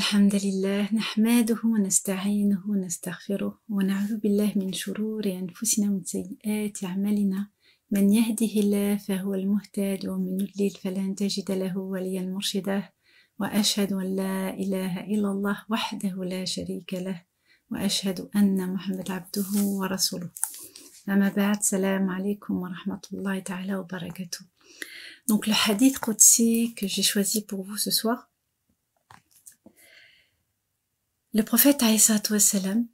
الحمد لله نحمده ونستعينه ونستغفره ونعوذ بالله من شرور أنفسنا ومن سيئات أعمالنا من يهده الله فهو المهتد ومن يضلل فلن تجد له وليا مرشدا وأشهد أن لا إله إلا الله وحده لا شريك له وأشهد أن محمد عبده ورسوله. أما بعد, السلام عليكم ورحمة الله تعالى وبركاته. Donc le hadith Qudsi que j'ai choisi pour vous ce soir, le prophète alayhi salatu wassalam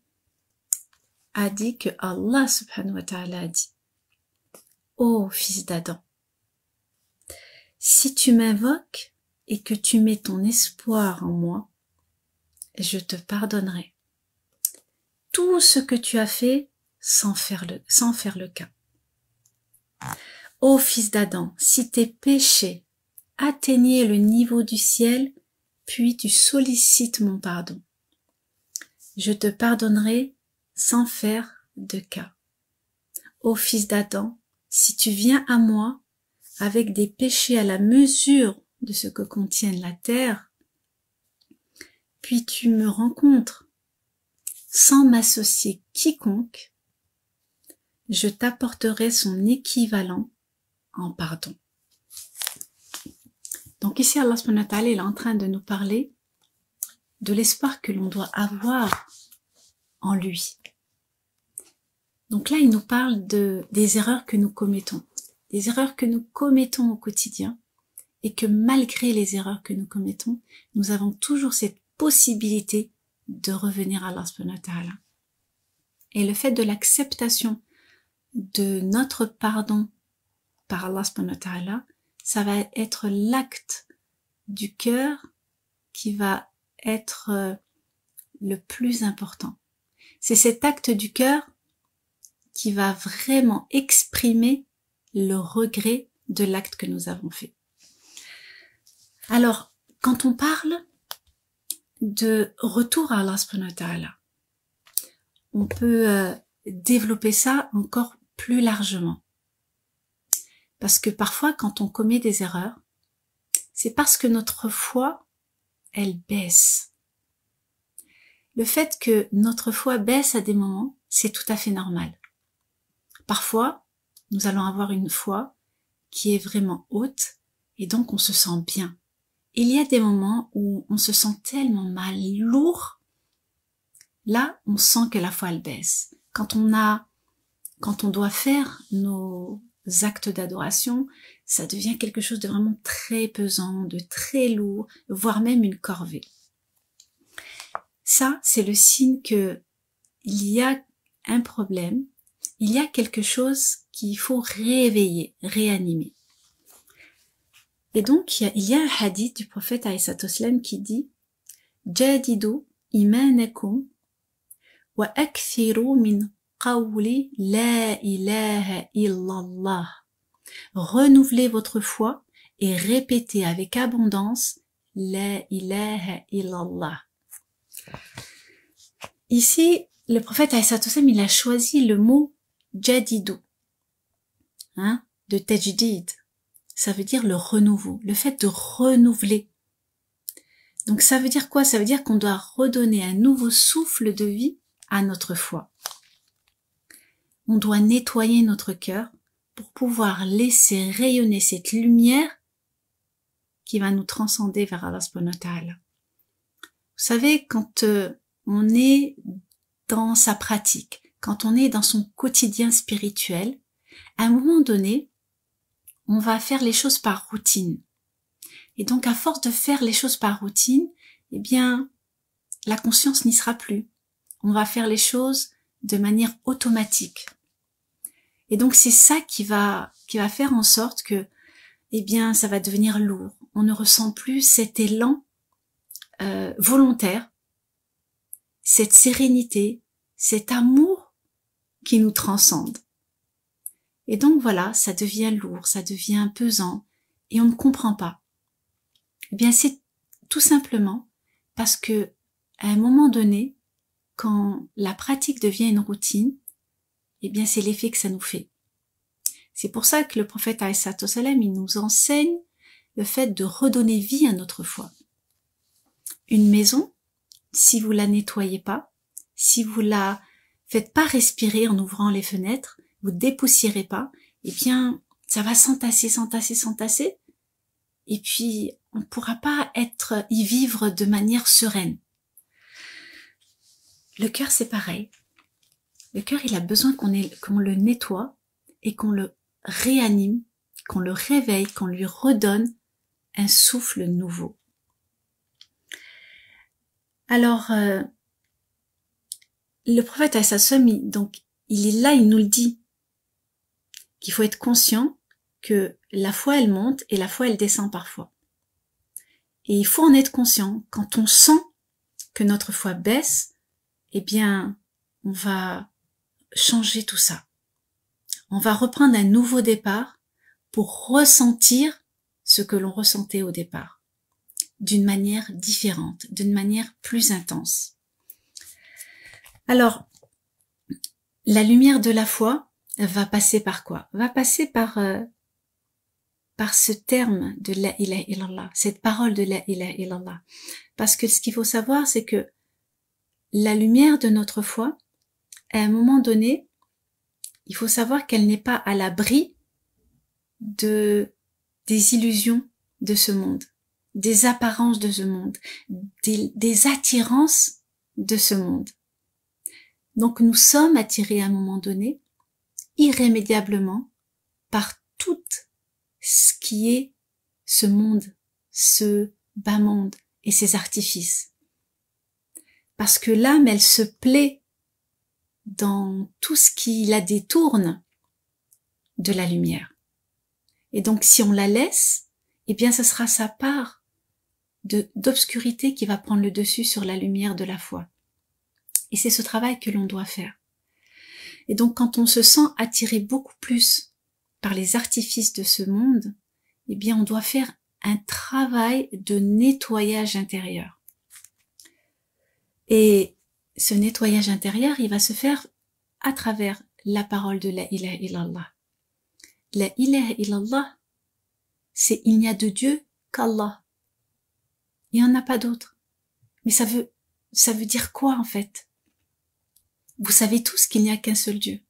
a dit que Allah subhanahu wa ta'ala a dit: ô fils d'Adam, si tu m'invoques et que tu mets ton espoir en moi, je te pardonnerai tout ce que tu as fait sans faire le cas. Ô fils d'Adam, si tes péchés atteignaient le niveau du ciel, puis tu sollicites mon pardon, je te pardonnerai sans faire de cas. Ô fils d'Adam, si tu viens à moi avec des péchés à la mesure de ce que contient la terre, puis tu me rencontres sans m'associer quiconque, je t'apporterai son équivalent en pardon. Donc ici, Allah subhanahu wa ta'ala est en train de nous parler de l'espoir que l'on doit avoir en lui. Donc là, il nous parle des erreurs que nous commettons. Des erreurs que nous commettons au quotidien, et que malgré les erreurs que nous commettons, nous avons toujours cette possibilité de revenir à Allah subhanahu wa ta'ala. Et le fait de l'acceptation de notre pardon par Allah subhanahu wa ta'ala, ça va être l'acte du cœur qui va être le plus important. C'est cet acte du cœur qui va vraiment exprimer le regret de l'acte que nous avons fait. Alors, quand on parle de retour à Allah subhanahu wa ta'ala, on peut développer ça encore plus largement. Parce que parfois, quand on commet des erreurs, c'est parce que notre foi, elle baisse. Le fait que notre foi baisse à des moments, c'est tout à fait normal. Parfois, nous allons avoir une foi qui est vraiment haute et donc on se sent bien. Il y a des moments où on se sent tellement mal, lourd. Là, on sent que la foi, elle baisse. Quand on doit faire nos actes d'adoration, ça devient quelque chose de vraiment très pesant, de très lourd, voire même une corvée. Ça, c'est le signe que il y a un problème, il y a quelque chose qu'il faut réveiller, réanimer. Et donc, il y a un hadith du prophète alayhi salatu wassalam qui dit: Jadidu imanakum wa akthiru min qawli la ilaha illallah. Renouvelez votre foi et répétez avec abondance la ilaha illallah. Ici, le prophète alayhi salatu wassalam, il a choisi le mot jadidu, de tajdid. Ça veut dire le renouveau, le fait de renouveler. Donc ça veut dire quoi? Ça veut dire qu'on doit redonner un nouveau souffle de vie à notre foi. On doit nettoyer notre cœur pour pouvoir laisser rayonner cette lumière qui va nous transcender vers Allah subhanahu wa ta'ala. Vous savez, quand on est dans sa pratique, quand on est dans son quotidien spirituel, à un moment donné, on va faire les choses par routine. Et donc, à force de faire les choses par routine, eh bien, la conscience n'y sera plus. On va faire les choses de manière automatique. Et donc, c'est ça qui va faire en sorte que, eh bien, ça va devenir lourd. On ne ressent plus cet élan volontaire, cette sérénité, cet amour qui nous transcende. Et donc voilà, ça devient lourd, ça devient pesant, et on ne comprend pas. Eh bien, c'est tout simplement parce que, à un moment donné, quand la pratique devient une routine, eh bien, c'est l'effet que ça nous fait. C'est pour ça que le prophète alayhi salatu wassalam, il nous enseigne le fait de redonner vie à notre foi. Une maison, si vous la nettoyez pas, si vous la faites pas respirer en ouvrant les fenêtres, vous dépoussiérez pas, eh bien, ça va s'entasser, s'entasser, s'entasser, et puis on ne pourra pas y vivre de manière sereine. Le cœur, c'est pareil. Le cœur, il a besoin qu'on le nettoie et qu'on le réanime, qu'on le réveille, qu'on lui redonne un souffle nouveau. Alors, le prophète donc, il est là, il nous le dit, qu'il faut être conscient que la foi, elle monte et la foi, elle descend parfois. Et il faut en être conscient. Quand on sent que notre foi baisse, eh bien, on va changer tout ça. On va reprendre un nouveau départ pour ressentir ce que l'on ressentait au départ, d'une manière différente, d'une manière plus intense. Alors, la lumière de la foi va passer par quoi? Va passer par ce terme de la ilaha illallah, cette parole de la ilaha illallah. Parce que ce qu'il faut savoir, c'est que la lumière de notre foi, à un moment donné, il faut savoir qu'elle n'est pas à l'abri des illusions de ce monde, des apparences de ce monde, des attirances de ce monde. Donc nous sommes attirés à un moment donné, irrémédiablement, par tout ce qui est ce monde, ce bas monde et ses artifices. Parce que l'âme, elle se plaît dans tout ce qui la détourne de la lumière. Et donc si on la laisse, eh bien ce sera sa part d'obscurité qui va prendre le dessus sur la lumière de la foi. Et c'est ce travail que l'on doit faire. Et donc quand on se sent attiré beaucoup plus par les artifices de ce monde, eh bien on doit faire un travail de nettoyage intérieur. Et ce nettoyage intérieur, il va se faire à travers la parole de la ilaha illallah. La ilaha illallah, c'est il n'y a de Dieu qu'Allah. Il n'y en a pas d'autre. Mais ça veut dire quoi en fait? Vous savez tous qu'il n'y a qu'un seul Dieu.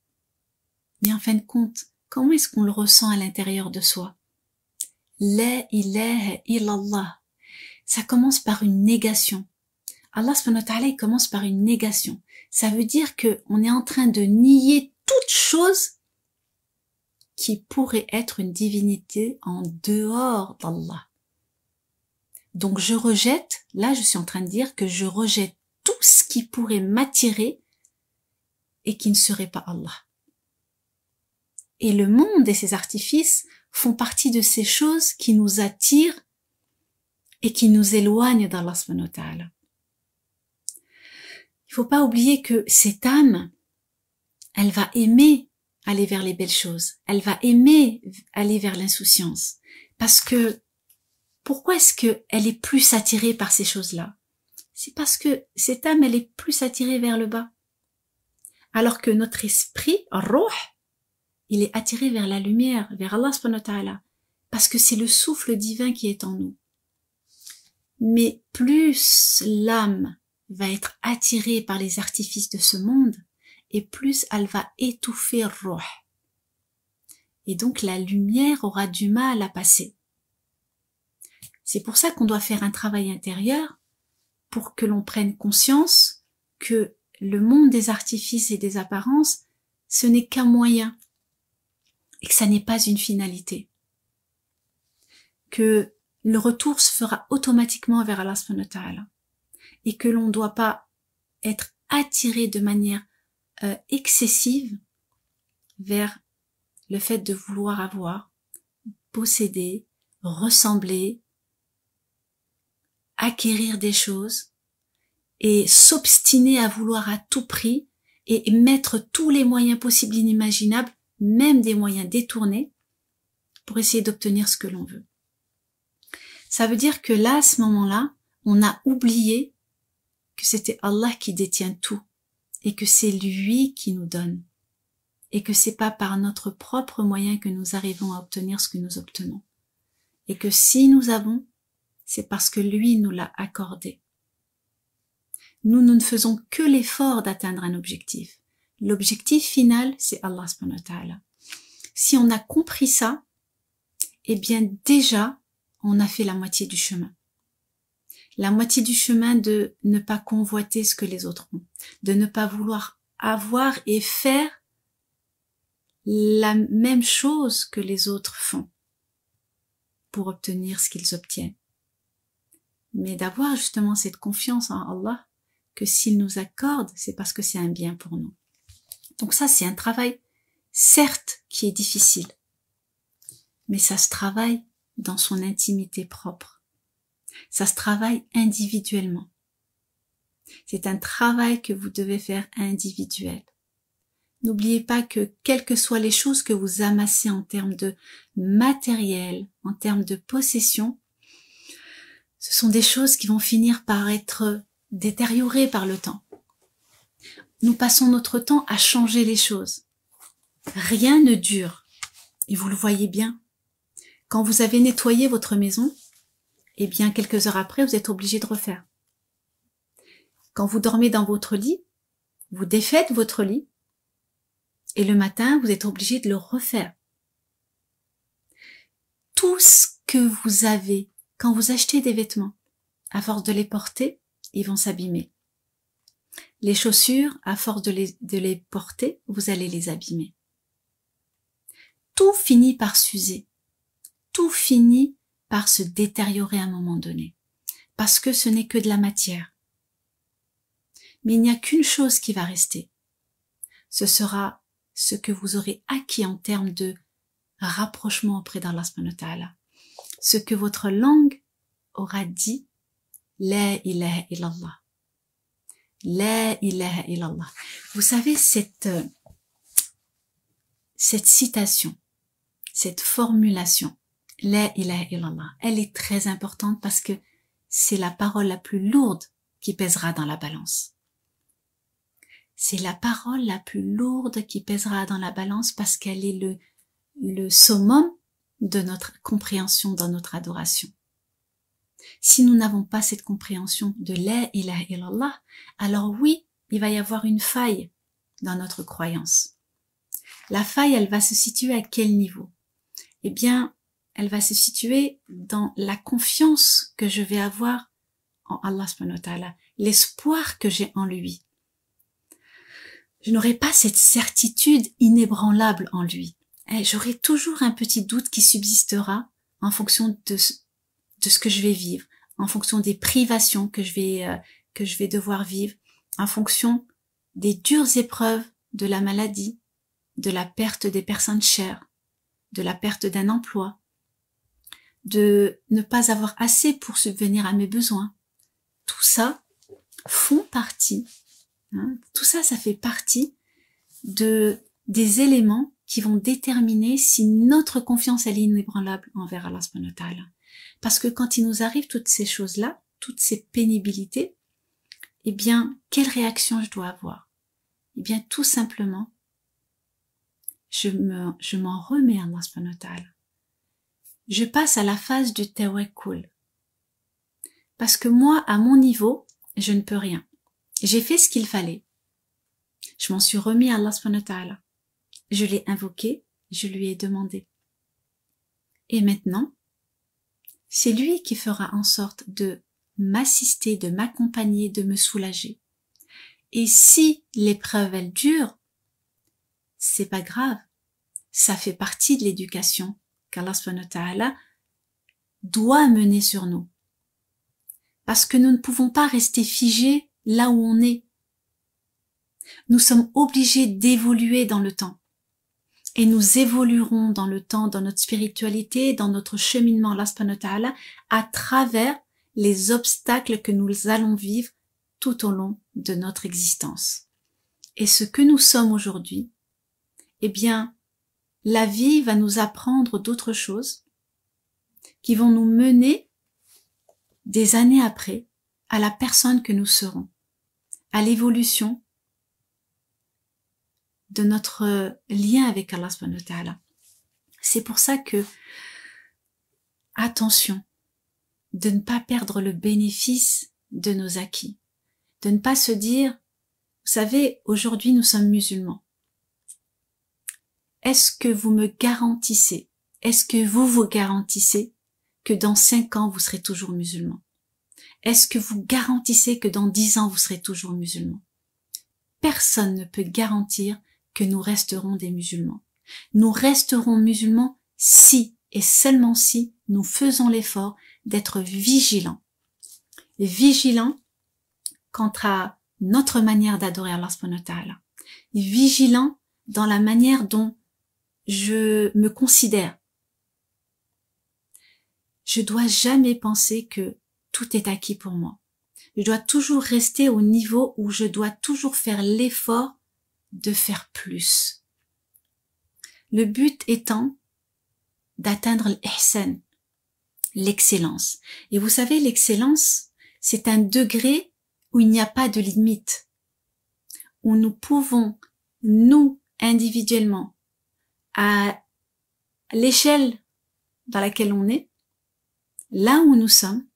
Mais en fin de compte, comment est-ce qu'on le ressent à l'intérieur de soi? La ilaha illallah. Ça commence par une négation. Allah subhanahu wa ta'ala, il commence par une négation. Ça veut dire que on est en train de nier toute chose qui pourrait être une divinité en dehors d'Allah. Donc je rejette, là je suis en train de dire que je rejette tout ce qui pourrait m'attirer et qui ne serait pas Allah. Et le monde et ses artifices font partie de ces choses qui nous attirent et qui nous éloignent d'Allah subhanahu wa ta'ala. Il faut pas oublier que cette âme, elle va aimer aller vers les belles choses. Elle va aimer aller vers l'insouciance. Parce que, pourquoi est-ce qu'elle est plus attirée par ces choses-là? C'est parce que cette âme, elle est plus attirée vers le bas. Alors que notre esprit, Ruh, il est attiré vers la lumière, vers Allah subhanahu wa ta'ala. Parce que c'est le souffle divin qui est en nous. Mais plus l'âme va être attirée par les artifices de ce monde, et plus elle va étouffer Ruh. Et donc la lumière aura du mal à passer. C'est pour ça qu'on doit faire un travail intérieur pour que l'on prenne conscience que le monde des artifices et des apparences, ce n'est qu'un moyen et que ça n'est pas une finalité. Que le retour se fera automatiquement vers Allah subhanahu wa ta'ala et que l'on ne doit pas être attiré de manière excessive vers le fait de vouloir avoir, posséder, ressembler, acquérir des choses et s'obstiner à vouloir à tout prix et mettre tous les moyens possibles et inimaginables, même des moyens détournés, pour essayer d'obtenir ce que l'on veut. Ça veut dire que là, à ce moment-là, on a oublié que c'était Allah qui détient tout et que c'est lui qui nous donne et que c'est pas par notre propre moyen que nous arrivons à obtenir ce que nous obtenons et que si nous avons, c'est parce que lui nous l'a accordé. nous ne faisons que l'effort d'atteindre un objectif. L'objectif final, c'est Allah subhanahu wa ta'ala. Si on a compris ça, eh bien déjà, on a fait la moitié du chemin. La moitié du chemin de ne pas convoiter ce que les autres ont, de ne pas vouloir avoir et faire la même chose que les autres font pour obtenir ce qu'ils obtiennent. Mais d'avoir justement cette confiance en Allah que s'il nous accorde, c'est parce que c'est un bien pour nous. Donc ça, c'est un travail, certes, qui est difficile, mais ça se travaille dans son intimité propre. Ça se travaille individuellement. C'est un travail que vous devez faire individuel. N'oubliez pas que quelles que soient les choses que vous amassez en termes de matériel, en termes de possession, ce sont des choses qui vont finir par être détériorées par le temps. Nous passons notre temps à changer les choses. Rien ne dure. Et vous le voyez bien. Quand vous avez nettoyé votre maison, eh bien, quelques heures après, vous êtes obligé de refaire. Quand vous dormez dans votre lit, vous défaites votre lit, et le matin, vous êtes obligé de le refaire. Tout ce que vous avez, quand vous achetez des vêtements, à force de les porter, ils vont s'abîmer. Les chaussures, à force de les porter, vous allez les abîmer. Tout finit par s'user. Tout finit par se détériorer à un moment donné. Parce que ce n'est que de la matière. Mais il n'y a qu'une chose qui va rester. Ce sera ce que vous aurez acquis en termes de rapprochement auprès d'Allah subhanahu wa ta'ala. Ce que votre langue aura dit, La ilaha illallah. La ilaha illallah. Vous savez, cette citation, cette formulation, La ilaha illallah, elle est très importante parce que c'est la parole la plus lourde qui pèsera dans la balance. C'est la parole la plus lourde qui pèsera dans la balance parce qu'elle est le summum de notre compréhension dans notre adoration. Si nous n'avons pas cette compréhension de La ilaha illallah, alors oui, il va y avoir une faille dans notre croyance. La faille, elle va se situer à quel niveau? Eh bien, elle va se situer dans la confiance que je vais avoir en Allah subhanahu wa ta'ala, l'espoir que j'ai en lui. Je n'aurai pas cette certitude inébranlable en lui. J'aurai toujours un petit doute qui subsistera en fonction de ce que je vais vivre, en fonction des privations que je vais devoir vivre, en fonction des dures épreuves de la maladie, de la perte des personnes chères, de la perte d'un emploi, de ne pas avoir assez pour subvenir à mes besoins. Tout ça font partie, tout ça, ça fait partie des éléments qui vont déterminer si notre confiance est inébranlable envers Allah subhanahu wa ta'ala. Parce que quand il nous arrive toutes ces choses-là, toutes ces pénibilités, eh bien, quelle réaction je dois avoir? Eh bien, tout simplement, je m'en remets à Allah subhanahu wa ta'ala. Je passe à la phase du tawakkul. Parce que moi, à mon niveau, je ne peux rien. J'ai fait ce qu'il fallait. Je m'en suis remis à Allah subhanahu wa ta'ala. Je l'ai invoqué, je lui ai demandé. Et maintenant, c'est lui qui fera en sorte de m'assister, de m'accompagner, de me soulager. Et si l'épreuve, elle dure, c'est pas grave. Ça fait partie de l'éducation qu'Allah subhanahu wa ta'ala doit mener sur nous. Parce que nous ne pouvons pas rester figés là où on est. Nous sommes obligés d'évoluer dans le temps. Et nous évoluerons dans le temps, dans notre spiritualité, dans notre cheminement, Allah subhanahu wa ta'ala, à travers les obstacles que nous allons vivre tout au long de notre existence. Et ce que nous sommes aujourd'hui, eh bien, la vie va nous apprendre d'autres choses qui vont nous mener des années après à la personne que nous serons, à l'évolution de notre lien avec Allah subhanahu wa ta'ala. C'est pour ça que, attention, de ne pas perdre le bénéfice de nos acquis. de ne pas se dire, vous savez, aujourd'hui nous sommes musulmans. Est-ce que vous me garantissez, est-ce que vous vous garantissez que dans 5 ans vous serez toujours musulmans? Est-ce que vous garantissez que dans 10 ans vous serez toujours musulmans? Personne ne peut garantir que nous resterons des musulmans. Nous resterons musulmans si et seulement si nous faisons l'effort d'être vigilants. Vigilants quant à notre manière d'adorer Allah subhanahu wa ta'ala. Vigilants dans la manière dont je me considère. Je dois jamais penser que tout est acquis pour moi. Je dois toujours rester au niveau où je dois toujours faire l'effort de faire plus. Le but étant d'atteindre l'ihsan, l'excellence. Et vous savez, l'excellence, c'est un degré où il n'y a pas de limite, où nous pouvons, nous, individuellement, à l'échelle dans laquelle on est, là où nous sommes,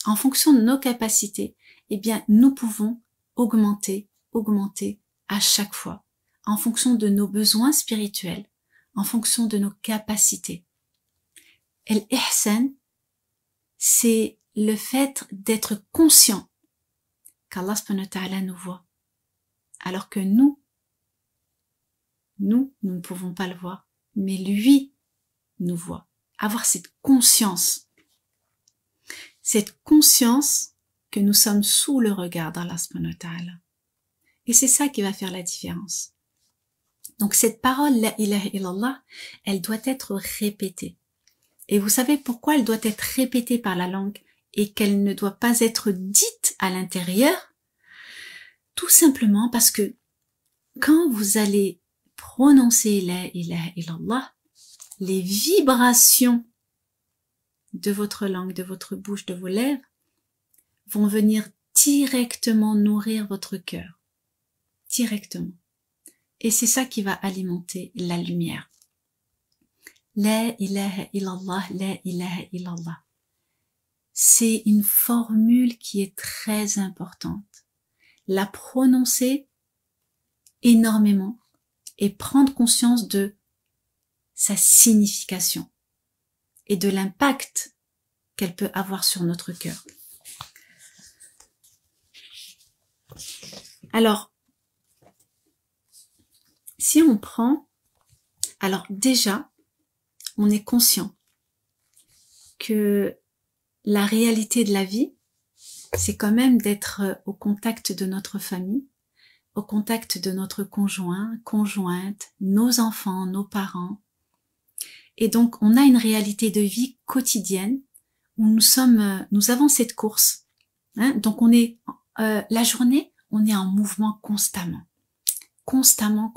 en fonction de nos capacités, eh bien, nous pouvons augmenter à chaque fois, en fonction de nos besoins spirituels, en fonction de nos capacités. Et l'ihsan, c'est le fait d'être conscient qu'Allah subhanahu wa ta'ala nous voit, alors que nous ne pouvons pas le voir, mais lui nous voit. Avoir cette conscience que nous sommes sous le regard d'Allah subhanahu wa ta'ala. Et c'est ça qui va faire la différence. Donc cette parole, la ilaha illallah, elle doit être répétée. Et vous savez pourquoi elle doit être répétée par la langue et qu'elle ne doit pas être dite à l'intérieur? Tout simplement parce que quand vous allez prononcer la ilaha illallah, les vibrations de votre langue, de votre bouche, de vos lèvres, vont venir directement nourrir votre cœur. Directement. Et c'est ça qui va alimenter la lumière. La ilaha illallah, la ilaha illallah. C'est une formule qui est très importante. La prononcer énormément et prendre conscience de sa signification et de l'impact qu'elle peut avoir sur notre cœur. Alors, si on prend, alors déjà, on est conscient que la réalité de la vie, c'est quand même d'être au contact de notre famille, au contact de notre conjoint, conjointe, nos enfants, nos parents. Et donc, on a une réalité de vie quotidienne où nous avons cette course. Hein, donc, on est la journée, on est en mouvement constamment. Constamment.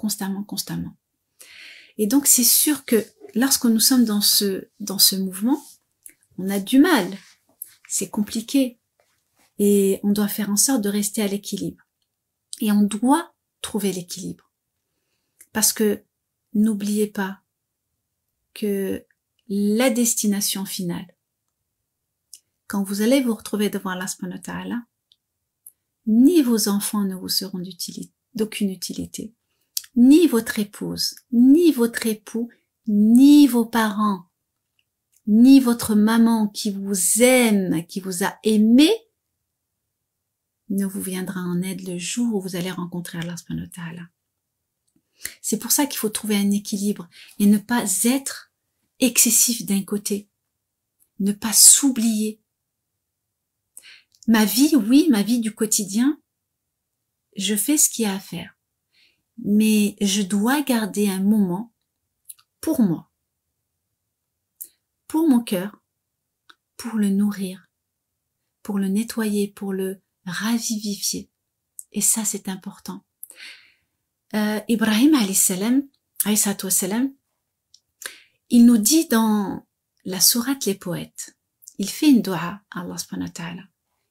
Et donc, c'est sûr que lorsque nous sommes dans ce mouvement, on a du mal. C'est compliqué. Et on doit faire en sorte de rester à l'équilibre. Et on doit trouver l'équilibre. Parce que, n'oubliez pas que la destination finale, quand vous allez vous retrouver devant Allah subhanahu wa ta'ala, ni vos enfants ne vous seront d'aucune utilité, ni votre épouse, ni votre époux, ni vos parents, ni votre maman qui vous aime, qui vous a aimé, ne vous viendra en aide le jour où vous allez rencontrer Allah subhanahu wa ta'ala. C'est pour ça qu'il faut trouver un équilibre et ne pas être excessif d'un côté, ne pas s'oublier. Ma vie, oui, ma vie du quotidien, je fais ce qu'il y a à faire. Mais je dois garder un moment pour moi, pour mon cœur, pour le nourrir, pour le nettoyer, pour le ravivifier. Et ça, c'est important. Ibrahim alayhi salam, il nous dit dans la sourate Les Poètes, il fait une dua à Allah subhanahu wa ta'ala.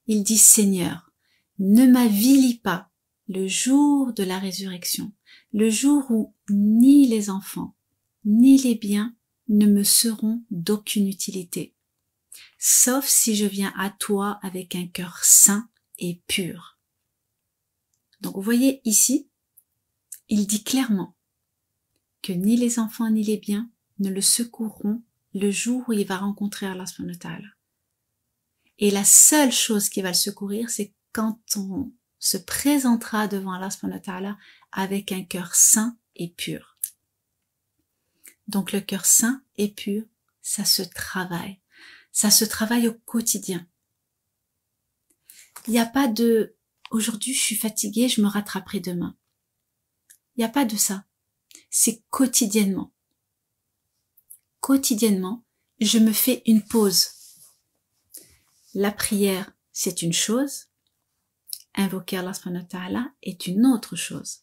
Il dit, Seigneur, ne m'avilis pas le jour de la résurrection, le jour où ni les enfants, ni les biens ne me seront d'aucune utilité, sauf si je viens à toi avec un cœur saint et pur. Donc vous voyez ici, il dit clairement que ni les enfants ni les biens ne le secourront le jour où il va rencontrer Allah subhanahu wa ta'ala. Et la seule chose qui va le secourir, c'est quand on se présentera devant Allah subhanahu wa ta'ala avec un cœur saint et pur. Donc le cœur saint et pur, ça se travaille. Ça se travaille au quotidien. Il n'y a pas de « aujourd'hui je suis fatiguée, je me rattraperai demain ». Il n'y a pas de ça. C'est quotidiennement. Quotidiennement, je me fais une pause. La prière, c'est une chose. Invoquer Allah subhanahu wa ta'ala est une autre chose.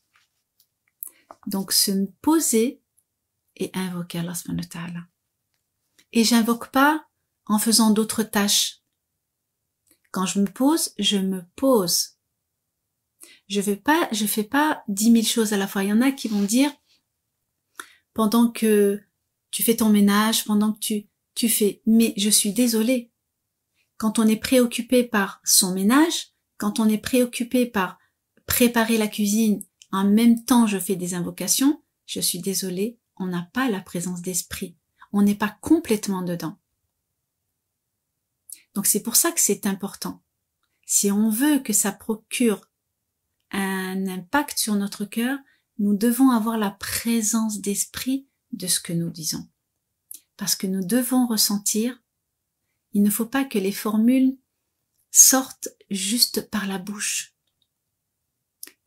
Donc se poser et invoquer Allah subhanahu wa ta'ala. Et j'invoque pas en faisant d'autres tâches. Quand je me pose, je me pose. Je fais pas 10 000 choses à la fois. Il y en a qui vont dire, pendant que tu fais ton ménage, pendant que tu fais, mais je suis désolée. Quand on est préoccupé par son ménage, quand on est préoccupé par préparer la cuisine, en même temps je fais des invocations, je suis désolée, on n'a pas la présence d'esprit. On n'est pas complètement dedans. Donc c'est pour ça que c'est important. Si on veut que ça procure un impact sur notre cœur, nous devons avoir la présence d'esprit de ce que nous disons. Parce que nous devons ressentir, il ne faut pas que les formules sortent juste par la bouche.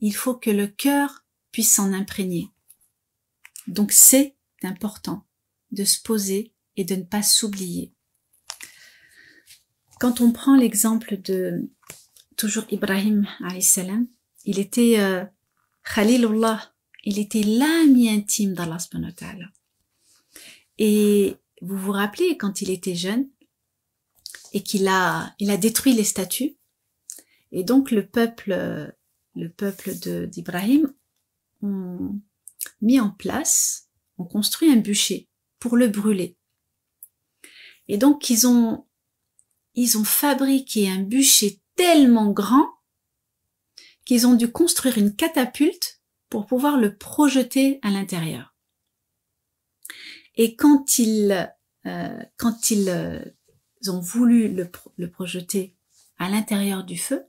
Il faut que le cœur puisse s'en imprégner. Donc c'est important de se poser et de ne pas s'oublier. Quand on prend l'exemple de toujours Ibrahim alayhi salam, il était Khalilullah, il était l'ami intime d'Allah subhanahu wa ta'ala. Et vous vous rappelez quand il était jeune et qu'il a détruit les statues, et donc le peuple d'Ibrahim ont mis en place, ont construit un bûcher pour le brûler. Et donc ils ont fabriqué un bûcher tellement grand qu'ils ont dû construire une catapulte pour pouvoir le projeter à l'intérieur. Et quand ils ont voulu le projeter à l'intérieur du feu,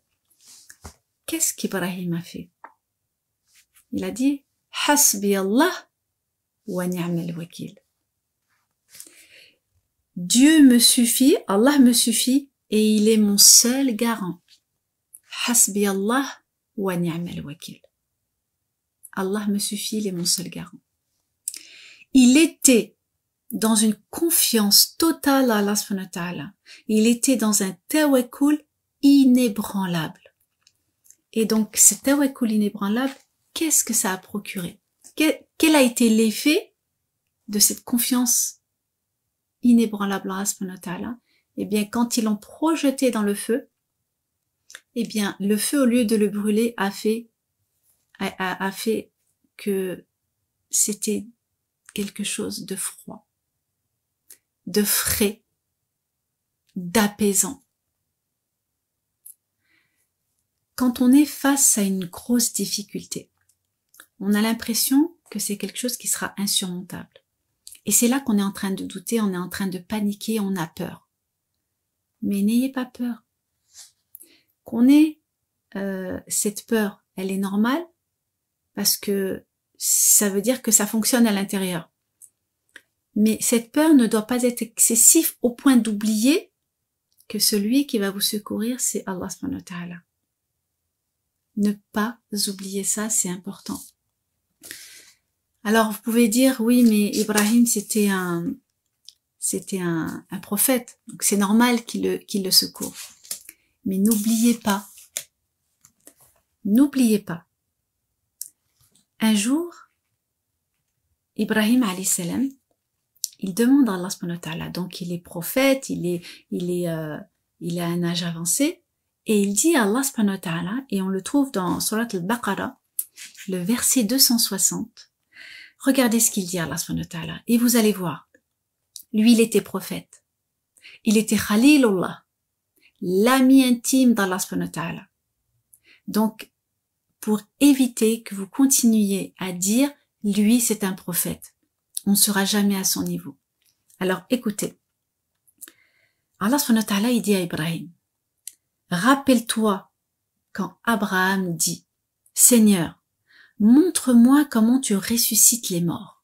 qu'est-ce qu'Ibrahim a fait? Il a dit « Hasbi Allah wa ni'mal wakil ». Dieu me suffit, Allah me suffit, et il est mon seul garant. Hasbi Allah wa ni'mal wakil. Allah me suffit, il est mon seul garant. Il était dans une confiance totale à Allah subhanahu wa ta'ala. Il était dans un tawakkul inébranlable. Et donc, ce tawakkul inébranlable, qu'est-ce que ça a procuré? Quel a été l'effet de cette confiance inébranlable à Allah subhanahu wa ta'ala? Eh bien, quand ils l'ont projeté dans le feu, eh bien, le feu, au lieu de le brûler, a fait que c'était quelque chose de froid, de frais, d'apaisant. Quand on est face à une grosse difficulté, on a l'impression que c'est quelque chose qui sera insurmontable. Et c'est là qu'on est en train de douter, on est en train de paniquer, on a peur. Mais n'ayez pas peur. Qu'on ait cette peur, elle est normale parce que ça veut dire que ça fonctionne à l'intérieur. Mais cette peur ne doit pas être excessive au point d'oublier que celui qui va vous secourir, c'est Allah subhanahu wa ta'ala. Ne pas oublier ça, c'est important. Alors vous pouvez dire, oui, mais Ibrahim c'était un prophète, donc c'est normal qu'il le secourt. Mais n'oubliez pas, un jour, Ibrahim alayhi salam, il demande à Allah subhanahu wa ta'ala, donc il est prophète, il a un âge avancé, et il dit à Allah subhanahu wa ta'ala, et on le trouve dans Surat al-Baqarah, le verset 260, regardez ce qu'il dit à Allah subhanahu wa ta'ala, et vous allez voir, lui il était prophète, il était Khalilullah, l'ami intime d'Allah subhanahu wa ta'ala. Donc, pour éviter que vous continuiez à dire « lui c'est un prophète ». On ne sera jamais à son niveau. Alors écoutez, Allah subhanahu wa ta'ala il dit à Ibrahim, rappelle-toi quand Abraham dit « Seigneur, montre-moi comment tu ressuscites les morts ».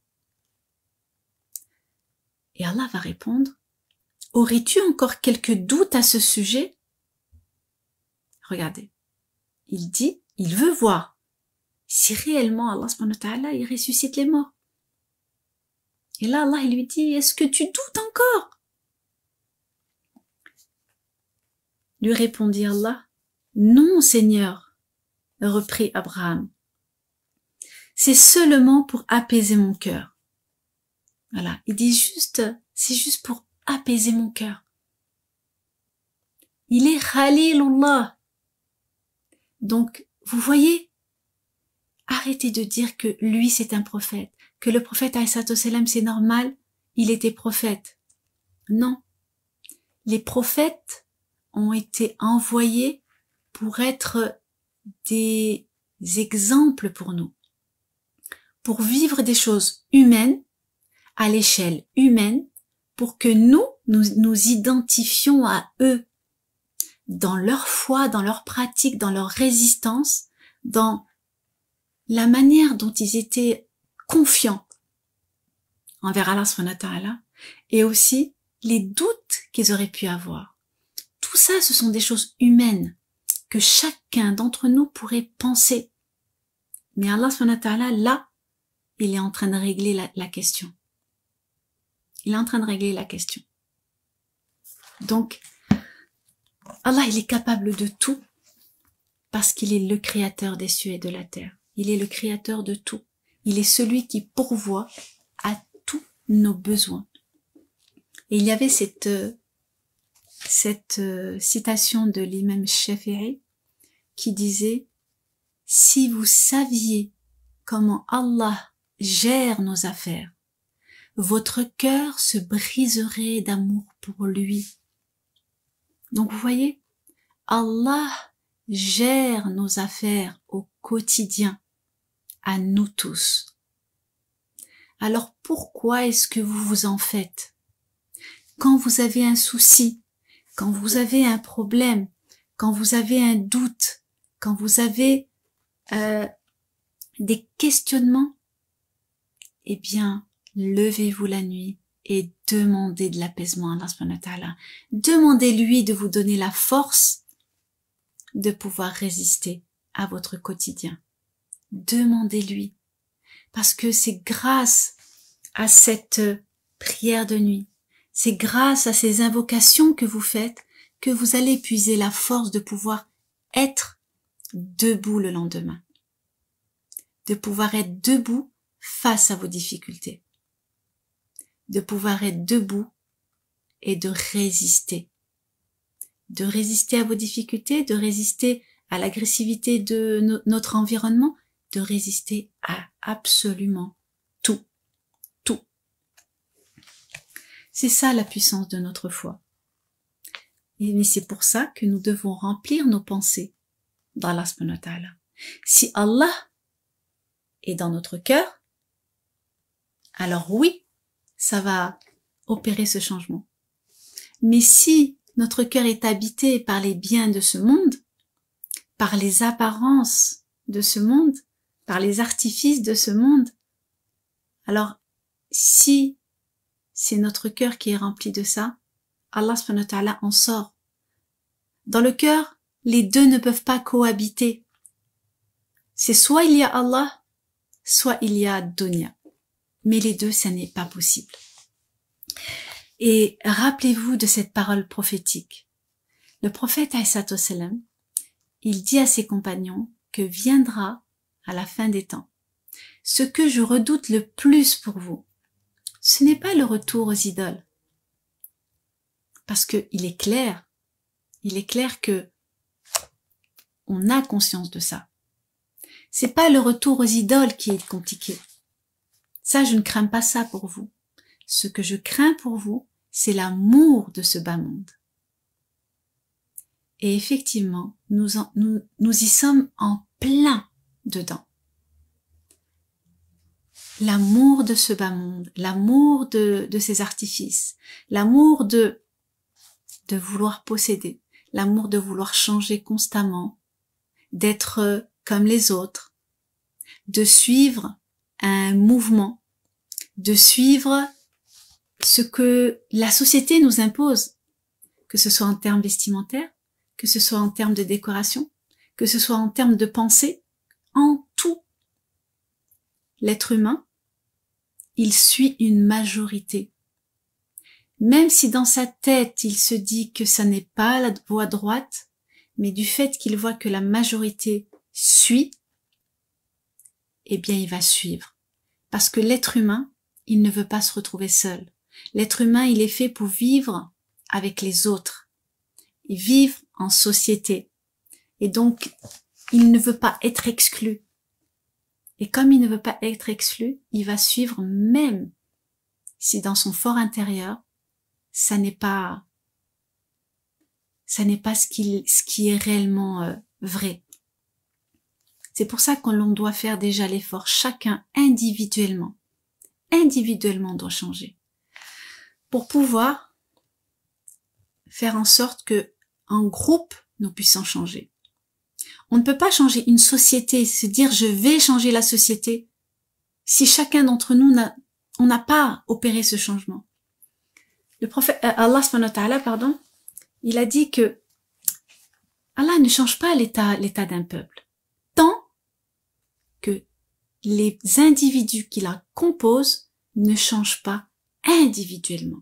Et Allah va répondre, aurais-tu encore quelques doutes à ce sujet? Regardez, il dit, il veut voir si réellement Allah subhanahu wa ta'ala il ressuscite les morts. Et là Allah il lui dit, est-ce que tu doutes encore? Lui répondit Allah, non Seigneur, reprit Abraham, c'est seulement pour apaiser mon cœur. Voilà, il dit juste, c'est juste pour apaiser mon cœur. Il est Khalilullah. Donc, vous voyez, arrêtez de dire que lui c'est un prophète, que le prophète alayhi salam c'est normal, il était prophète. Non. Les prophètes ont été envoyés pour être des exemples pour nous, pour vivre des choses humaines, à l'échelle humaine, pour que nous identifions à eux dans leur foi, dans leur pratique, dans leur résistance, dans la manière dont ils étaient confiants envers Allah subhanahu wa ta'ala, et aussi les doutes qu'ils auraient pu avoir. Tout ça, ce sont des choses humaines que chacun d'entre nous pourrait penser. Mais Allah subhanahu wa ta'ala, là, il est en train de régler la question. Il est en train de régler la question. Donc, Allah, il est capable de tout parce qu'il est le créateur des cieux et de la terre. Il est le créateur de tout. Il est celui qui pourvoit à tous nos besoins. Et il y avait cette citation de l'imam Shafi'i qui disait « Si vous saviez comment Allah gère nos affaires, votre cœur se briserait d'amour pour lui. » Donc vous voyez, Allah gère nos affaires au quotidien, à nous tous. Alors pourquoi est-ce que vous vous en faites? Quand vous avez un souci, quand vous avez un problème, quand vous avez un doute, quand vous avez des questionnements, eh bien, levez-vous la nuit et demandez de l'apaisement à Allah subhanahu wa ta'ala. Demandez-lui de vous donner la force de pouvoir résister à votre quotidien. Demandez-lui. Parce que c'est grâce à cette prière de nuit, c'est grâce à ces invocations que vous faites que vous allez puiser la force de pouvoir être debout le lendemain. De pouvoir être debout face à vos difficultés. De pouvoir être debout et de résister. De résister à vos difficultés, de résister à l'agressivité de notre environnement, de résister à absolument tout. Tout. C'est ça la puissance de notre foi. Mais c'est pour ça que nous devons remplir nos pensées d'Allah subhanahu wa ta'ala. Si Allah est dans notre cœur, alors oui, ça va opérer ce changement. Mais si notre cœur est habité par les biens de ce monde, par les apparences de ce monde, par les artifices de ce monde, alors si c'est notre cœur qui est rempli de ça, Allah subhanahu wa ta'ala en sort. Dans le cœur, les deux ne peuvent pas cohabiter. C'est soit il y a Allah, soit il y a Dunya. Mais les deux, ça n'est pas possible. Et rappelez-vous de cette parole prophétique. Le prophète alayhi salam, il dit à ses compagnons que viendra à la fin des temps. Ce que je redoute le plus pour vous, ce n'est pas le retour aux idoles. Parce que il est clair que on a conscience de ça. C'est pas le retour aux idoles qui est compliqué. Ça, je ne crains pas ça pour vous. Ce que je crains pour vous, c'est l'amour de ce bas monde. Et effectivement, nous y sommes en plein dedans. L'amour de ce bas monde, l'amour de ces artifices, l'amour de vouloir posséder, l'amour de vouloir changer constamment, d'être comme les autres, de suivre un mouvement, de suivre ce que la société nous impose, que ce soit en termes vestimentaires, que ce soit en termes de décoration, que ce soit en termes de pensée, en tout. L'être humain, il suit une majorité. Même si dans sa tête, il se dit que ça n'est pas la voie droite, mais du fait qu'il voit que la majorité suit, eh bien, il va suivre. Parce que l'être humain, il ne veut pas se retrouver seul. L'être humain, il est fait pour vivre avec les autres. Il vit en société. Et donc, il ne veut pas être exclu. Et comme il ne veut pas être exclu, il va suivre même si dans son fort intérieur, ça n'est pas ce qui est réellement vrai. C'est pour ça qu'on doit faire déjà l'effort, chacun individuellement. Individuellement on doit changer. Pour pouvoir faire en sorte que, en groupe, nous puissions changer. On ne peut pas changer une société, se dire je vais changer la société, si chacun d'entre nous n'a pas opéré ce changement. Le prophète, Allah subhanahu wa ta'ala, pardon, il a dit que Allah ne change pas l'état d'un peuple, tant que les individus qui la composent ne changent pas individuellement.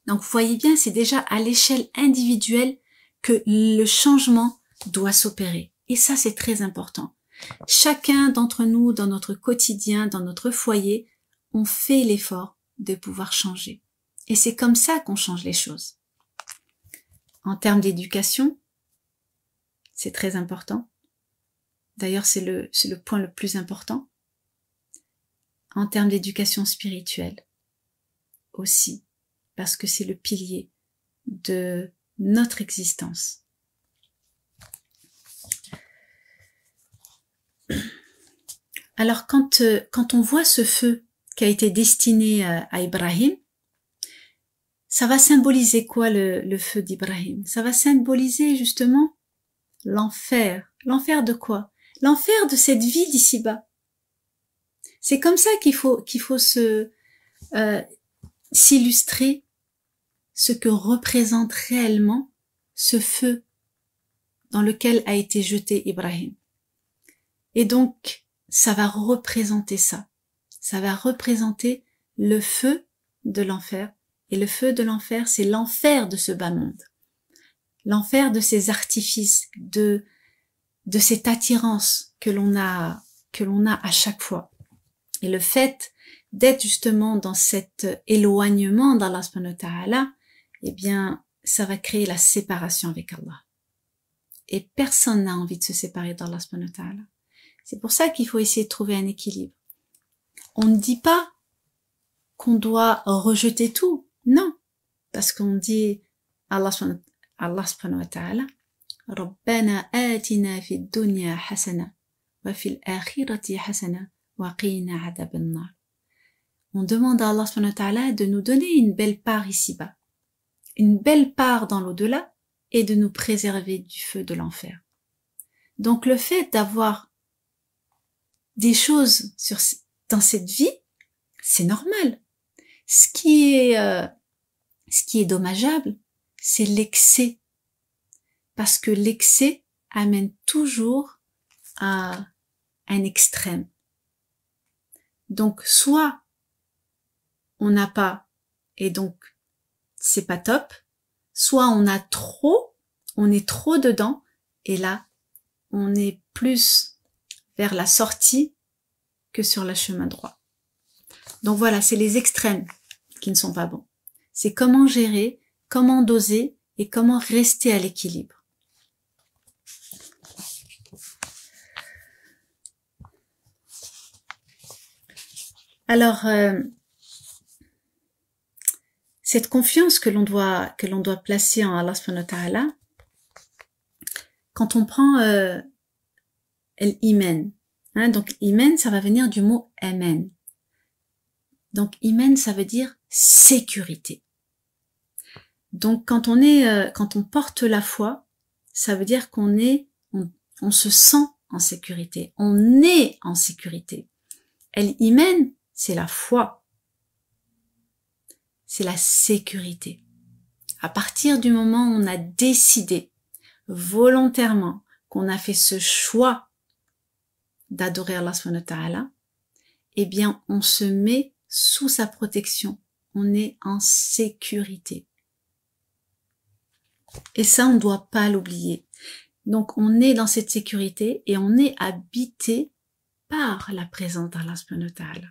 Donc vous voyez bien, c'est déjà à l'échelle individuelle que le changement doit s'opérer. Et ça, c'est très important. Chacun d'entre nous, dans notre quotidien, dans notre foyer, on fait l'effort de pouvoir changer. Et c'est comme ça qu'on change les choses. En termes d'éducation, c'est très important. D'ailleurs, c'est le point le plus important. En termes d'éducation spirituelle aussi, parce que c'est le pilier de notre existence. Alors quand on voit ce feu qui a été destiné à Ibrahim, ça va symboliser quoi le feu d'Ibrahim? Ça va symboliser justement l'enfer. L'enfer de quoi? L'enfer de cette vie d'ici-bas. C'est comme ça qu'il faut s'illustrer ce que représente réellement ce feu dans lequel a été jeté Ibrahim. Et donc, ça va représenter ça. Ça va représenter le feu de l'enfer. Et le feu de l'enfer, c'est l'enfer de ce bas monde. L'enfer de ces artifices, de cette attirance que l'on a à chaque fois. Et le fait d'être justement dans cet éloignement d'Allah subhanahu wa ta'ala, eh bien, ça va créer la séparation avec Allah. Et personne n'a envie de se séparer d'Allah subhanahu wa ta'ala. C'est pour ça qu'il faut essayer de trouver un équilibre. On ne dit pas qu'on doit rejeter tout. Non. Parce qu'on dit Allah subhanahu wa ta'ala Rabbana atina fid dunya hasana wa fil akhirati hasana wa qina adhaban nar. On demande à Allah subhanahu wa ta'ala de nous donner une belle part ici-bas, une belle part dans l'au-delà et de nous préserver du feu de l'enfer. Donc le fait d'avoir des choses dans cette vie, c'est normal. Ce qui est dommageable, c'est l'excès. Parce que l'excès amène toujours à un extrême. Donc, soit on n'a pas, et donc c'est pas top, soit on a trop, on est trop dedans, et là, on est plus vers la sortie que sur le chemin droit. Donc voilà, c'est les extrêmes qui ne sont pas bons. C'est comment gérer, comment doser et comment rester à l'équilibre. Alors, cette confiance que l'on doit placer en Allah subhanahu wa ta'ala, quand on prend l'iman, Hein, donc iman, ça va venir du mot amen. Donc iman, ça veut dire sécurité. Donc quand on porte la foi, ça veut dire on se sent en sécurité, on est en sécurité. Iman, c'est la foi, c'est la sécurité. À partir du moment où on a décidé volontairement qu'on a fait ce choix d'adorer Allah subhanahu wa ta'ala, eh bien on se met sous sa protection, on est en sécurité. Et ça, on ne doit pas l'oublier. Donc on est dans cette sécurité et on est habité par la présence d'Allah subhanahu wa ta'ala.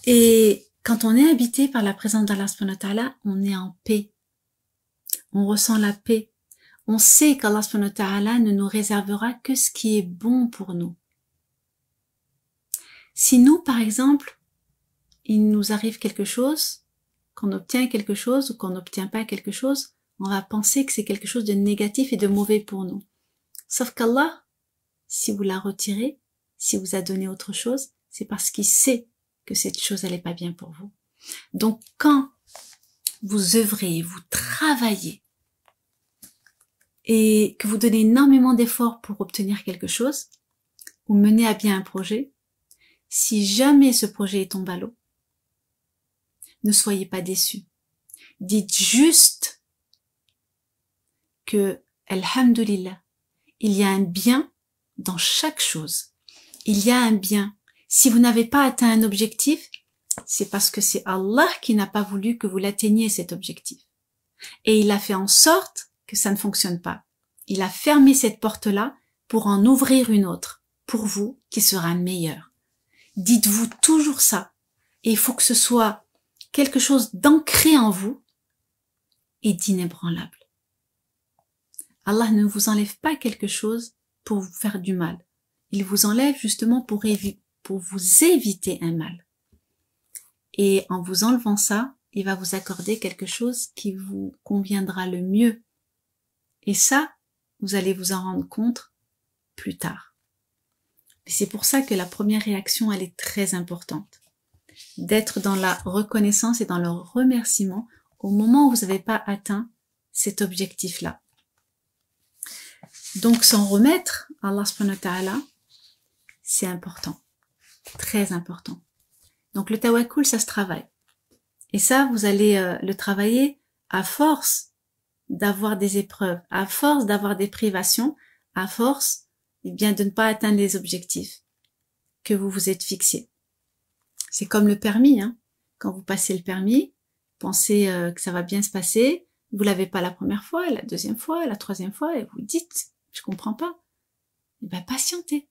Et quand on est habité par la présence d'Allah subhanahu wa ta'ala, on est en paix. On ressent la paix. On sait qu'Allah subhanahu wa ta'ala ne nous réservera que ce qui est bon pour nous. Si nous, par exemple, il nous arrive quelque chose, qu'on obtient quelque chose ou qu'on n'obtient pas quelque chose, on va penser que c'est quelque chose de négatif et de mauvais pour nous. Sauf qu'Allah, si vous la retirez, si vous a donné autre chose, c'est parce qu'il sait que cette chose, elle n'est pas bien pour vous. Donc, quand vous œuvrez, vous travaillez, et que vous donnez énormément d'efforts pour obtenir quelque chose, ou menez à bien un projet, si jamais ce projet tombe à l'eau, ne soyez pas déçus. Dites juste que, alhamdulillah, il y a un bien dans chaque chose. Il y a un bien. Si vous n'avez pas atteint un objectif, c'est parce que c'est Allah qui n'a pas voulu que vous l'atteigniez cet objectif. Et il a fait en sorte que ça ne fonctionne pas. Il a fermé cette porte-là pour en ouvrir une autre, pour vous, qui sera meilleure. Dites-vous toujours ça. Et il faut que ce soit quelque chose d'ancré en vous et d'inébranlable. Allah ne vous enlève pas quelque chose pour vous faire du mal. Il vous enlève justement pour vous éviter un mal. Et en vous enlevant ça, il va vous accorder quelque chose qui vous conviendra le mieux. Et ça, vous allez vous en rendre compte plus tard. Et c'est pour ça que la première réaction, elle est très importante. D'être dans la reconnaissance et dans le remerciement au moment où vous n'avez pas atteint cet objectif-là. Donc, s'en remettre à Allah subhanahu wa ta'ala, c'est important. Très important. Donc, le tawakkul, ça se travaille. Et ça, vous allez le travailler à force d'avoir des épreuves, à force d'avoir des privations, à force, eh bien, de ne pas atteindre les objectifs que vous vous êtes fixés. C'est comme le permis, hein. Quand vous passez le permis, pensez que ça va bien se passer, vous l'avez pas la première fois, la deuxième fois, la troisième fois, et vous dites, je comprends pas. Eh ben, patientez.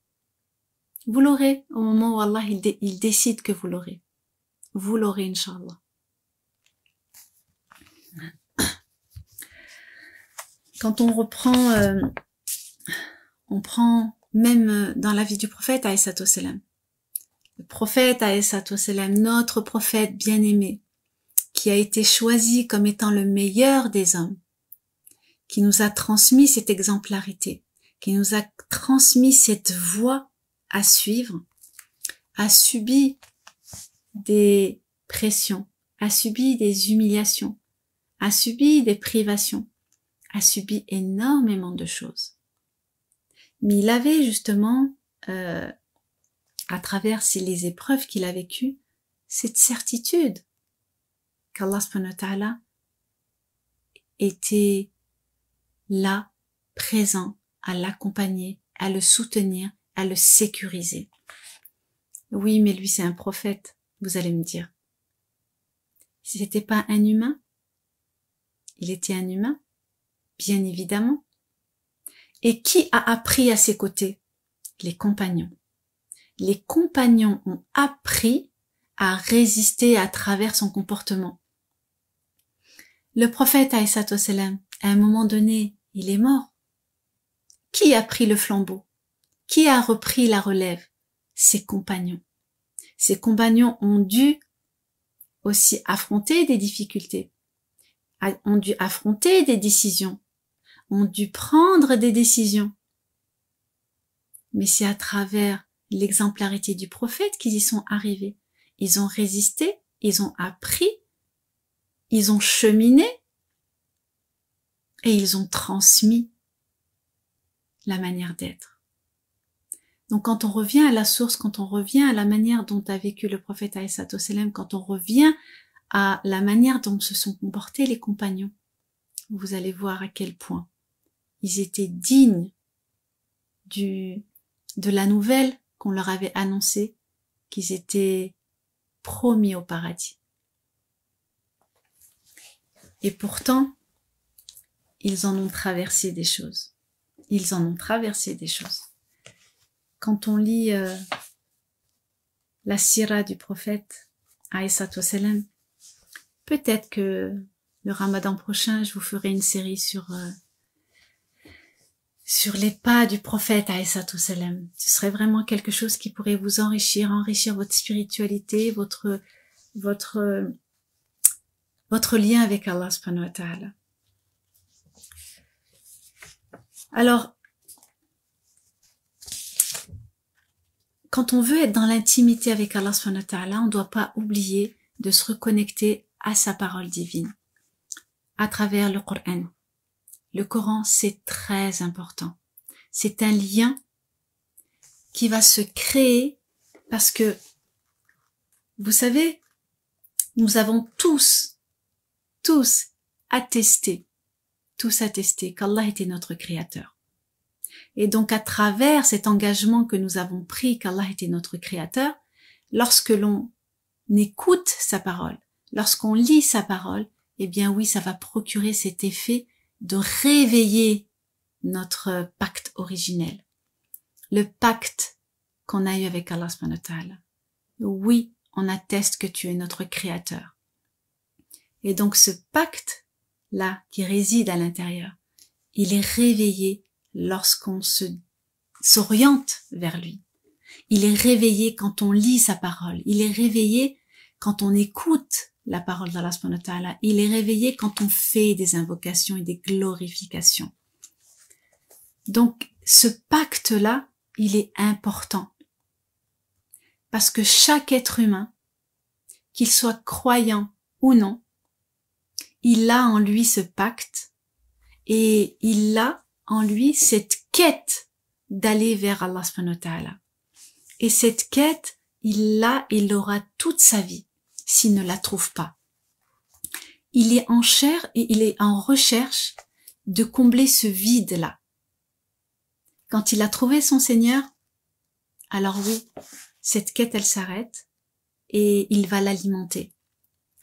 Vous l'aurez au moment où Allah, il décide que vous l'aurez. Vous l'aurez, Inch'Allah. Quand on reprend, on prend même dans la vie du prophète, alayhi salatu wassalam. Le prophète, alayhi salatu wassalam, notre prophète bien-aimé, qui a été choisi comme étant le meilleur des hommes, qui nous a transmis cette exemplarité, qui nous a transmis cette voie à suivre, a subi des pressions, a subi des humiliations, a subi des privations, a subi énormément de choses. Mais il avait justement, à travers les épreuves qu'il a vécues, cette certitude qu'Allah subhanahu wa ta'ala était là, présent, à l'accompagner, à le soutenir, à le sécuriser. Oui, mais lui c'est un prophète, vous allez me dire. Si c'était pas un humain, il était un humain, bien évidemment. Et qui a appris à ses côtés? Les compagnons. Les compagnons ont appris à résister à travers son comportement. Le prophète, alayhi salatu wassalam, à un moment donné, il est mort. Qui a pris le flambeau? Qui a repris la relève? Ses compagnons. Ses compagnons ont dû aussi affronter des difficultés, ont dû affronter des décisions, ont dû prendre des décisions. mais c'est à travers l'exemplarité du prophète qu'ils y sont arrivés. Ils ont résisté, ils ont appris, ils ont cheminé et ils ont transmis la manière d'être. Donc quand on revient à la source, quand on revient à la manière dont a vécu le prophète alayhi salatu wassalam, quand on revient à la manière dont se sont comportés les compagnons, vous allez voir à quel point ils étaient dignes de la nouvelle qu'on leur avait annoncée, qu'ils étaient promis au paradis. Et pourtant, ils en ont traversé des choses. Ils en ont traversé des choses. Quand on lit la sira du prophète, alayhi salatu wassalam, peut-être que le ramadan prochain, je vous ferai une série sur les pas du prophète alayhi salatu wassalam. Ce serait vraiment quelque chose qui pourrait vous enrichir votre spiritualité, votre lien avec Allah subhanahu wa ta'ala. Alors, quand on veut être dans l'intimité avec Allah subhanahu wa ta'ala, on ne doit pas oublier de se reconnecter à sa parole divine, à travers le Coran. Le Coran, c'est très important. C'est un lien qui va se créer parce que, vous savez, nous avons tous attesté qu'Allah était notre créateur. Et donc à travers cet engagement que nous avons pris qu'Allah était notre créateur, lorsque l'on écoute sa parole, lorsqu'on lit sa parole, eh bien oui, ça va procurer cet effet de réveiller notre pacte originel. Le pacte qu'on a eu avec Allah subhanahu wa ta'ala. Oui, on atteste que tu es notre créateur. Et donc ce pacte-là qui réside à l'intérieur, il est réveillé lorsqu'on s'oriente vers lui. Il est réveillé quand on lit sa parole. Il est réveillé quand on écoute la parole d'Allah subhanahu wa ta'ala. Il est réveillé quand on fait des invocations et des glorifications. Donc, ce pacte-là, il est important. Parce que chaque être humain, qu'il soit croyant ou non, il a en lui ce pacte et il a en lui cette quête d'aller vers Allah subhanahu wa ta'ala. Et cette quête, il l'aura toute sa vie s'il ne la trouve pas. Il est en recherche de combler ce vide-là. Quand il a trouvé son Seigneur, alors oui, cette quête, elle s'arrête et il va l'alimenter.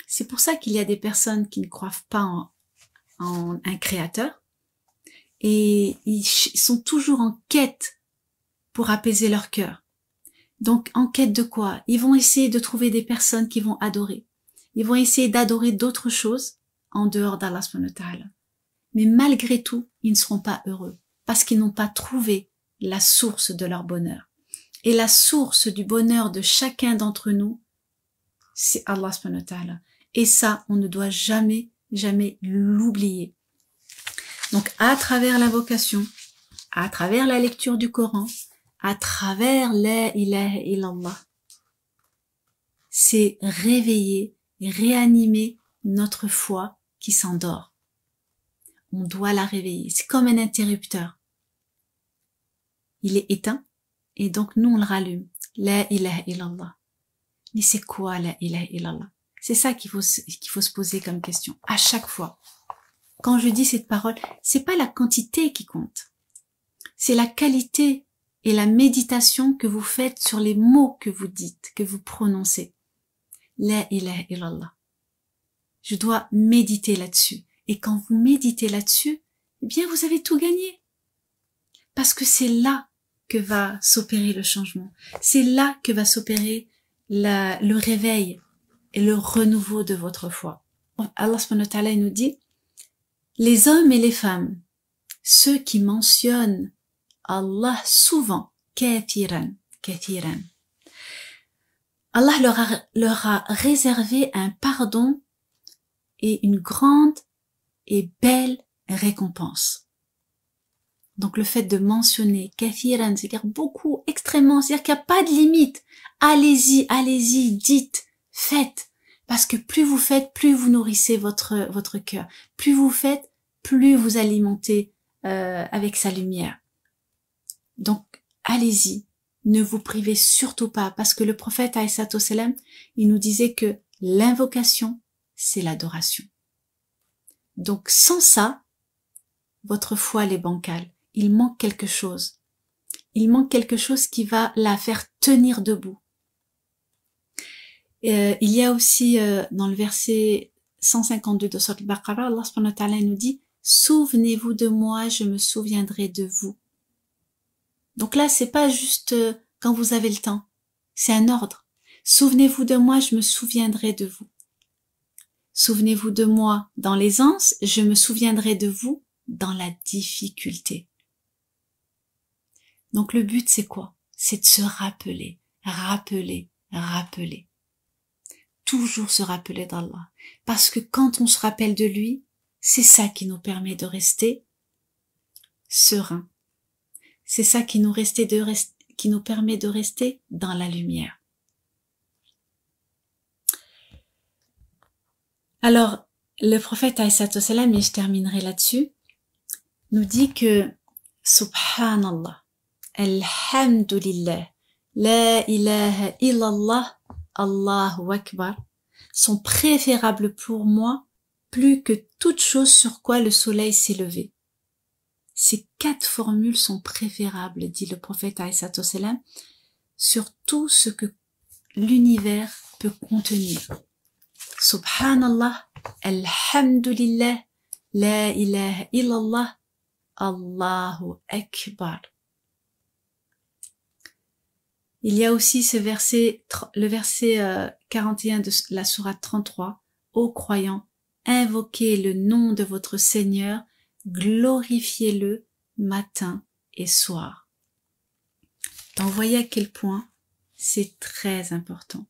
C'est pour ça qu'il y a des personnes qui ne croient pas en un créateur et ils sont toujours en quête pour apaiser leur cœur. Donc, en quête de quoi? Ils vont essayer de trouver des personnes qui vont adorer. Ils vont essayer d'adorer d'autres choses en dehors d'Allah subhanahu wa ta'ala. Mais malgré tout, ils ne seront pas heureux parce qu'ils n'ont pas trouvé la source de leur bonheur. Et la source du bonheur de chacun d'entre nous, c'est Allah subhanahu wa ta'ala. Et ça, on ne doit jamais l'oublier. Donc, à travers l'invocation, à travers la lecture du Coran, à travers la ilaha illallah, c'est réveiller et réanimer notre foi qui s'endort. On doit la réveiller. C'est comme un interrupteur. Il est éteint et donc nous on le rallume. La ilaha illallah. Mais c'est quoi la ilaha illallah? C'est ça qu'il faut se poser comme question à chaque fois. Quand je dis cette parole, c'est pas la quantité qui compte. C'est la qualité et la méditation que vous faites sur les mots que vous dites, que vous prononcez. La ilaha illallah. Je dois méditer là-dessus. Et quand vous méditez là-dessus, eh bien vous avez tout gagné. Parce que c'est là que va s'opérer le changement. C'est là que va s'opérer le réveil et le renouveau de votre foi. Allah subhanahu wa ta'ala nous dit, les hommes et les femmes, ceux qui mentionnent Allah souvent, kathiran. Allah leur a réservé un pardon et une grande et belle récompense. Donc le fait de mentionner kathiran, c'est-à-dire beaucoup, extrêmement, c'est-à-dire qu'il n'y a pas de limite. Allez-y, allez-y, dites, faites. Parce que plus vous faites, plus vous nourrissez votre cœur. Plus vous faites, plus vous alimentez avec sa lumière. Donc allez-y, ne vous privez surtout pas, parce que le prophète alayhi salatu wassalam, il nous disait que l'invocation, c'est l'adoration. Donc sans ça, votre foi elle est bancale. Il manque quelque chose. Il manque quelque chose qui va la faire tenir debout. Il y a aussi dans le verset 152 de Sourate Al-Baqarah, Allah subhanahu wa ta'ala nous dit « Souvenez-vous de moi, je me souviendrai de vous ». Donc là, c'est pas juste quand vous avez le temps, c'est un ordre. Souvenez-vous de moi, je me souviendrai de vous. Souvenez-vous de moi dans l'aisance, je me souviendrai de vous dans la difficulté. Donc le but c'est quoi? C'est de se rappeler, rappeler. Toujours se rappeler d'Allah. Parce que quand on se rappelle de lui, c'est ça qui nous permet de rester serein. C'est ça qui nous permet de rester dans la lumière. Alors, le prophète alayhi salatu wassalam, et je terminerai là-dessus, nous dit que Subhanallah, Alhamdulillah, La ilaha illallah, Allahu Akbar, sont préférables pour moi plus que toute chose sur quoi le soleil s'est levé. Ces 4 formules sont préférables, dit le prophète alayhi salatu wassalam, sur tout ce que l'univers peut contenir. Subhanallah, Alhamdulillah, La ilaha illallah, Allahu Akbar. Il y a aussi ce verset, le verset 41 de la sourate 33. Ô croyants, invoquez le nom de votre Seigneur, glorifiez-le matin et soir. Donc voyez à quel point c'est très important.